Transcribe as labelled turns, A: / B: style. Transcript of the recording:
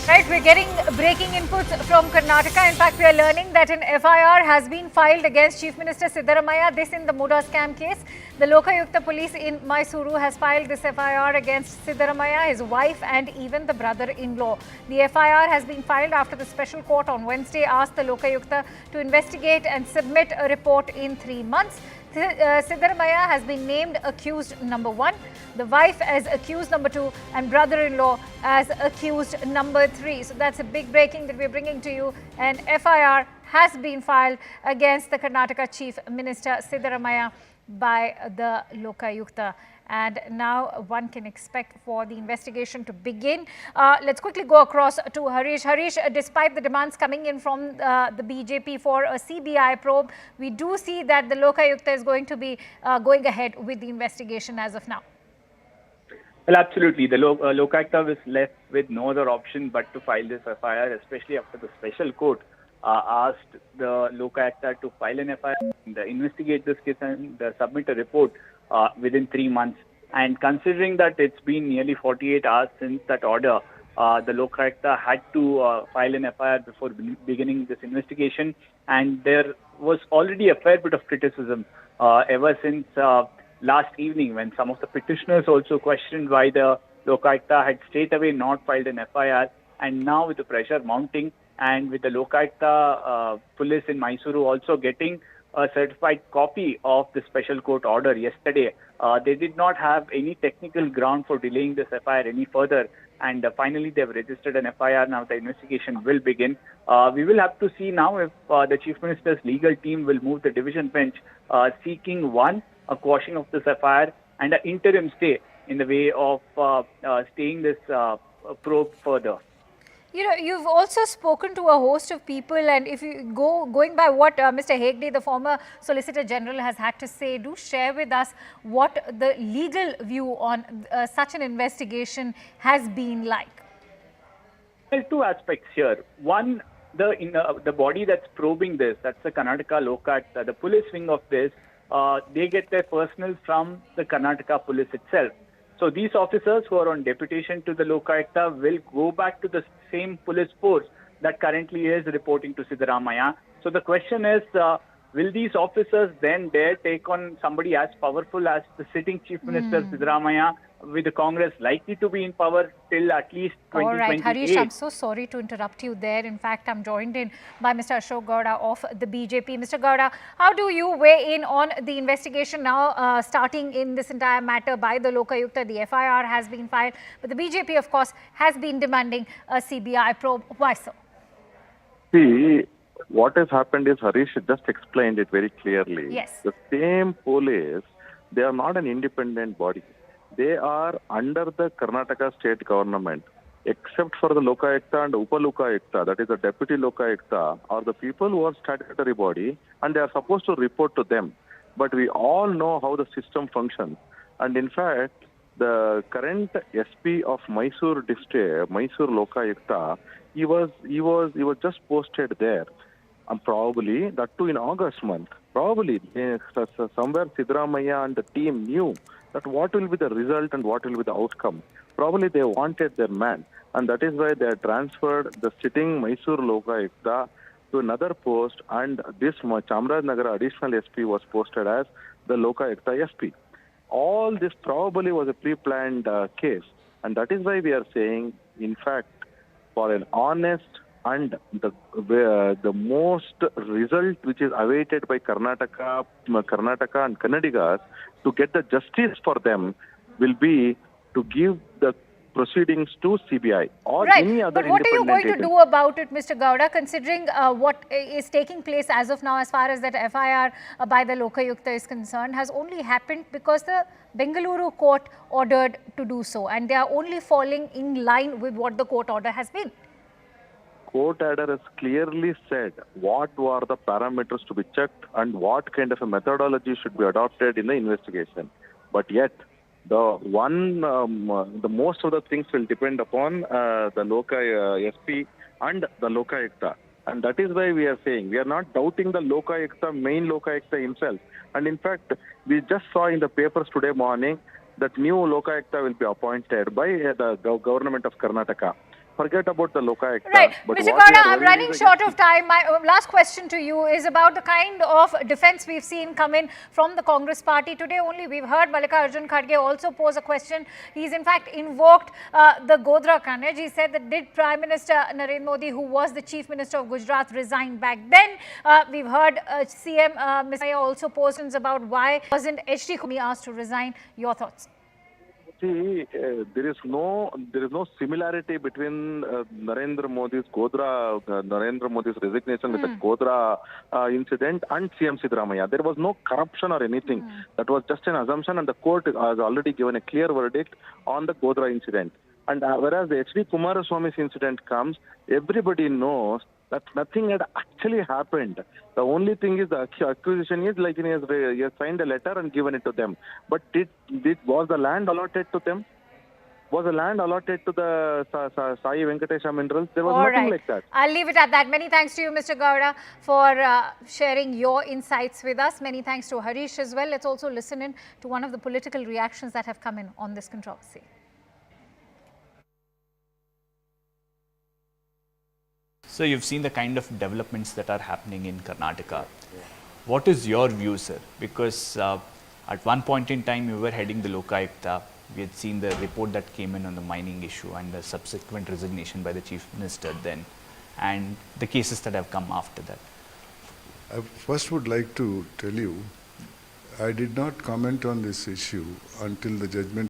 A: Right, we're getting breaking inputs from Karnataka. In fact, we are learning that an FIR has been filed against Chief Minister Siddaramaiah. This in the MUDA scam case. The Lokayukta Police in Mysuru has filed this FIR against Siddaramaiah, his wife and even the brother-in-law. The FIR has been filed after the special court on Wednesday asked the Lokayukta to investigate and submit a report in 3 months. Siddaramaiah has been named accused number 1, the wife as accused number 2 and brother-in-law as accused number 3. So that's a big breaking that we're bringing to you. An FIR has been filed against the Karnataka Chief Minister Siddaramaiah by the Lokayukta. And now one can expect for the investigation to begin. Let's quickly go across to Harish. Harish, despite the demands coming in from the BJP for a CBI probe, we do see that the Lokayukta is going to be going ahead with the investigation as of now.
B: Well, absolutely. The Lokayukta was left with no other option but to file this FIR, especially after the special court asked the Lokayukta to file an FIR and investigate this case and submit a report within 3 months. And considering that it's been nearly 48 hours since that order, the Lokayukta had to file an FIR before beginning this investigation. And there was already a fair bit of criticism ever since last evening, when some of the petitioners also questioned why the Lokayukta had straight away not filed an FIR. And now with the pressure mounting and with the Lokayukta police in Mysuru also getting a certified copy of the special court order yesterday, they did not have any technical ground for delaying this FIR any further. And finally, they've registered an FIR. Now the investigation will begin. We will have to see now if the Chief Minister's legal team will move the division bench seeking a quashing of this FIR and an interim stay in the way of staying this probe further.
A: You know, you've also spoken to a host of people, and if you going by what Mr. Hegde, the former Solicitor General, has had to say, do share with us what the legal view on such an investigation has been like.
B: Well, two aspects here. One, the body that's probing this, that's the Karnataka Lokayukta, the police wing of this, they get their personnel from the Karnataka police itself. So these officers who are on deputation to the Lokayukta will go back to the same police force that currently is reporting to Siddaramaiah. So the question is, will these officers then dare take on somebody as powerful as the sitting Chief Minister Siddaramaiah, with the Congress likely to be in power till at least 2028?
A: All right, Harish, I'm so sorry to interrupt you there. In fact, I'm joined in by Mr. Ashok Gowda of the BJP. Mr. Gowda, how do you weigh in on the investigation now starting in this entire matter by the Lokayukta? The FIR has been filed, but the BJP, of course, has been demanding a CBI probe. Why so?
C: See, what has happened is Harish just explained it very clearly.
A: Yes.
C: The same police, they are not an independent body. They are under the Karnataka state government, except for the Lokayukta and Upalokayukta, that is the deputy Lokayukta, are the people who are statutory body, and they are supposed to report to them. But we all know how the system functions. And in fact, the current SP of Mysuru district, Mysuru Lokayukta, he was just posted there. And probably, that too in August month, probably somewhere Siddaramaiah and the team knew that what will be the result and what will be the outcome. Probably they wanted their man, and that is why they transferred the sitting Mysuru Lokayukta to another post, and this Chamarajanagar additional SP was posted as the Lokayukta SP. All this probably was a pre-planned case, and that is why we are saying, in fact, for an honest and the most result which is awaited by Karnataka and Kannadigas to get the justice for them will be to give the proceedings to CBI or any other independent agency.
A: But what are you going to do about it, Mr. Gowda, considering what is taking place as of now as far as that FIR by the Lokayukta is concerned has only happened because the Bengaluru court ordered to do so, and they are only falling in line with what the court order has been?
C: Court order has clearly said what were the parameters to be checked and what kind of a methodology should be adopted in the investigation. But yet, the most of the things will depend upon the SP and the Lokayukta. And that is why we are saying we are not doubting the main Lokayukta himself. And in fact, we just saw in the papers today morning that new Lokayukta will be appointed by the government of Karnataka. forget about the Lokayukta.
A: Right.
C: But
A: Mr.
C: what we
A: Gowda,
C: are
A: I'm
C: worried
A: running
C: is
A: short
C: against
A: of time. My last question to you is about the kind of defense we've seen come in from the Congress party. Today only we've heard Mallikarjun Kharge also pose a question. He's in fact invoked the Godhra carnage. He said that did Prime Minister Narendra Modi, who was the Chief Minister of Gujarat, resign back then? We've heard CM Siddaramaiah also posed about why wasn't H.D. Kumar asked to resign. Your thoughts?
C: See, there is no similarity between Narendra Modi's resignation with the Godhra incident and CM Siddaramaiah. There was no corruption or anything. That was just an assumption, and the court has already given a clear verdict on the Godhra incident. And whereas the H.D. Kumaraswamy's incident comes, everybody knows that nothing had actually happened. The only thing is the accusation is like he has signed a letter and given it to them. But was the land allotted to them? Was the land allotted to the Sai Venkatesha Minerals? There was nothing like that.
A: I'll leave it at that. Many thanks to you, Mr. Gowda, for sharing your insights with us. Many thanks to Harish as well. Let's also listen in to one of the political reactions that have come in on this controversy.
D: So you've seen the kind of developments that are happening in Karnataka. What is your view, sir? Because at one point in time, you were heading the Lokayukta. We had seen the report that came in on the mining issue and the subsequent resignation by the Chief Minister then, and the cases that have come after that.
E: I first would like to tell you, I did not comment on this issue until the judgment